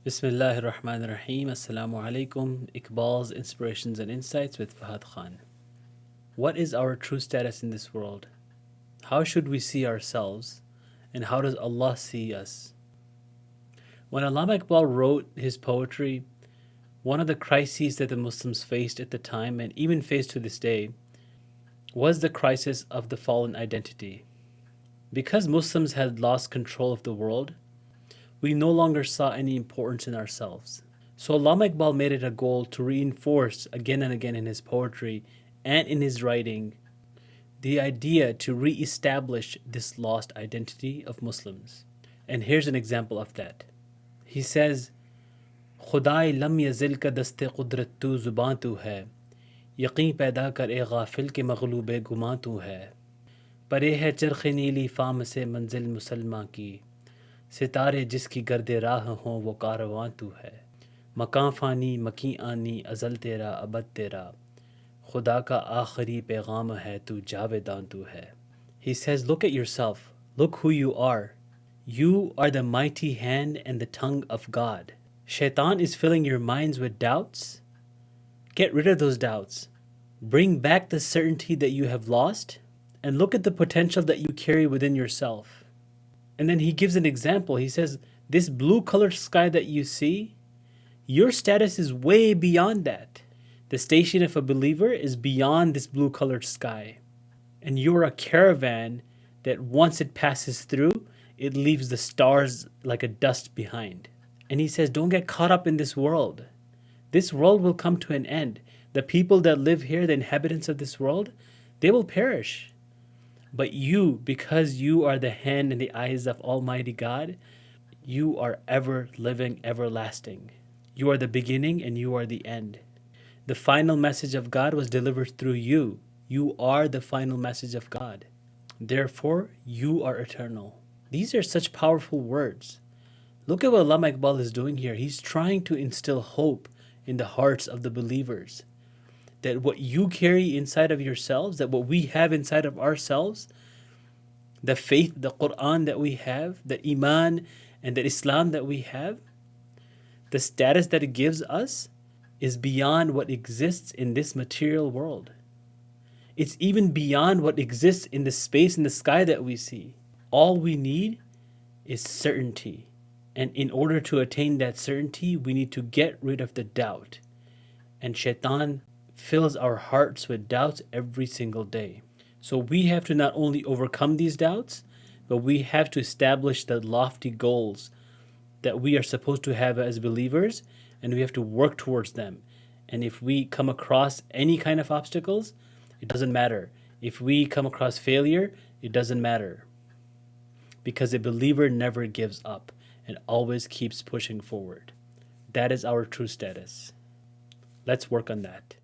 Bismillahir Rahmanir Rahim. Assalamu alaikum. Iqbal's Inspirations and Insights with Fahad Khan. What is our true status in this world? How should we see ourselves? And how does Allah see us? When Allama Iqbal wrote his poetry, one of the crises that the Muslims faced at the time and even face to this day was the crisis of the fallen identity. Because Muslims had lost control of the world, we no longer saw any importance in ourselves. So Allama Iqbal made it a goal to reinforce again and again in his poetry and in his writing the idea to re-establish this lost identity of Muslims. And here's an example of that. He says, خدائے لم یزل کا دست قدرت تو زباں تو ہے یقیں پیدا کر اے غافل کے مغلوب گماں تو ہے پرے ہے چرخ نیلی فام سے منزل مسلماں کی ستارے جس کی گرد راہ ہوں وہ کارواں تو ہے مکاں فانی مکیں آنی ازل تیرا ابد تیرا خدا کا آخری پیغام ہے تو جاوداں تو ہے. He says, look at yourself, look who you are. You are the mighty hand and the tongue of God. Shaitan is filling your minds with doubts. Get rid of those doubts. Bring back the certainty that you have lost and look at the potential that you carry within yourself. And then he gives an example. He says, this blue colored sky that you see, your status is way beyond that. The station of a believer is beyond this blue colored sky. And you're a caravan that once it passes through, it leaves the stars like a dust behind. And he says, don't get caught up in this world. This world will come to an end. The people that live here, the inhabitants of this world, they will perish. But you, because you are the hand in the eyes of Almighty God, you are ever living, everlasting. You are the beginning and you are the end. The final message of God was delivered through you. You are the final message of God. Therefore, you are eternal. These are such powerful words. Look at what Allama Iqbal is doing here. He's trying to instill hope in the hearts of the believers. That what you carry inside of yourselves, that what we have inside of ourselves, the faith, the Quran that we have, the Iman and the Islam that we have, the status that it gives us is beyond what exists in this material world. It's even beyond what exists in the space in the sky that we see. All we need is certainty. And in order to attain that certainty, we need to get rid of the doubt. And Shaitan fills our hearts with doubts every single day. So we have to not only overcome these doubts, but we have to establish the lofty goals that we are supposed to have as believers, and we have to work towards them. And if we come across any kind of obstacles, it doesn't matter. If we come across failure, it doesn't matter. Because a believer never gives up and always keeps pushing forward. That is our true status. Let's work on that.